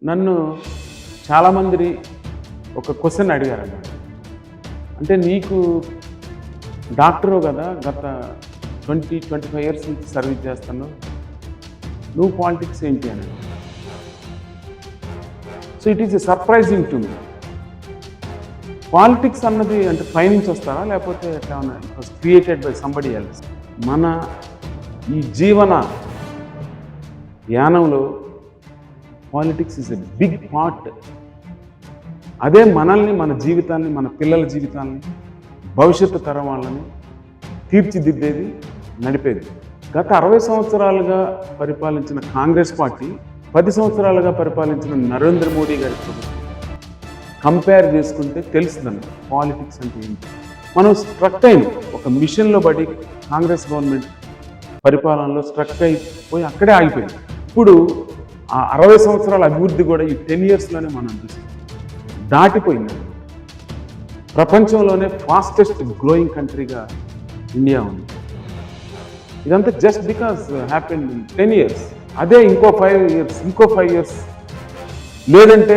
నన్ను చాలామంది ఒక క్వశ్చన్ అడిగారన్నమాట. అంటే నీకు డాక్టరు కదా, గత 25 ఇయర్స్ నుంచి సర్వీస్ చేస్తాను, నువ్వు పాలిటిక్స్ ఏంటి అని. So it is a surprising to me. Politics అన్నది అంటే పైనుంచి వస్తారా, లేకపోతే ఎట్లా క్రియేటెడ్ బై సంబడి ఎల్స్? మన ఈ జీవన యానంలో politics is a big part. అదే మనల్ని, మన జీవితాన్ని, మన పిల్లల జీవితాన్ని, భవిష్యత్తు తరం వాళ్ళని తీర్చిదిద్దేది, నడిపేది. గత 60 సంవత్సరాలుగా పరిపాలించిన కాంగ్రెస్ పార్టీ 10 సంవత్సరాలుగా పరిపాలించిన నరేంద్ర మోడీ గారి ప్రభుత్వం కంపేర్ చేసుకుంటే తెలుస్తుందండి పాలిటిక్స్ అంటే ఏంటి. మనం స్ట్రక్ అయిన ఒక మిషన్లో పడి కాంగ్రెస్ గవర్నమెంట్ పరిపాలనలో స్ట్రక్ అయిపోయి అక్కడే ఆగిపోయింది. ఇప్పుడు ఆ 60 సంవత్సరాల అభివృద్ధి కూడా ఈ 10 ఇయర్స్లోనే మనం చూస్తాం, దాటిపోయింది. ప్రపంచంలోనే ఫాస్టెస్ట్ గ్రోయింగ్ కంట్రీగా ఇండియా ఉంది. ఇదంతా just because happen in 10 years. అదే ఇంకో 5 ఇయర్స్ లేదంటే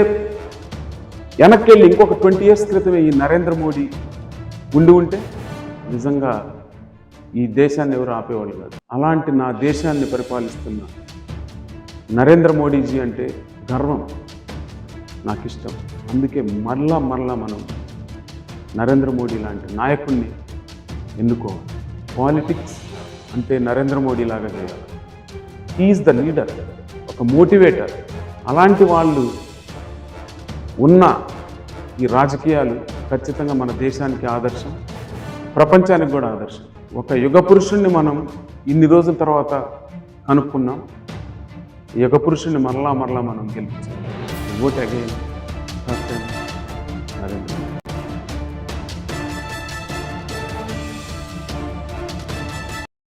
వెనక్కి వెళ్ళి ఇంకొక 20 ఇయర్స్ క్రితమే ఈ నరేంద్ర మోడీ ఉంటే నిజంగా ఈ దేశాన్ని ఎవరు ఆపేవాళ్ళు కాదు. అలాంటి నా దేశాన్ని పరిపాలిస్తున్న నరేంద్ర మోడీజీ అంటే గర్వం, నాకు ఇష్టం. అందుకే మరలా మనం నరేంద్ర మోడీ లాంటి నాయకుడిని ఎన్నుకోవాలి. పాలిటిక్స్ అంటే నరేంద్ర మోడీ లాగా చేయాలి. హీఈస్ ద లీడర్, ఒక మోటివేటర్. అలాంటి వాళ్ళు ఉన్న ఈ రాజకీయాలు ఖచ్చితంగా మన దేశానికి ఆదర్శం, ప్రపంచానికి కూడా ఆదర్శం. ఒక యుగ పురుషుణ్ణి మనం ఇన్ని రోజుల తర్వాత కనుక్కున్నాం. యుగ పురుషుణ్ణి మరలా మనం గెలిపించాలి. Vote again.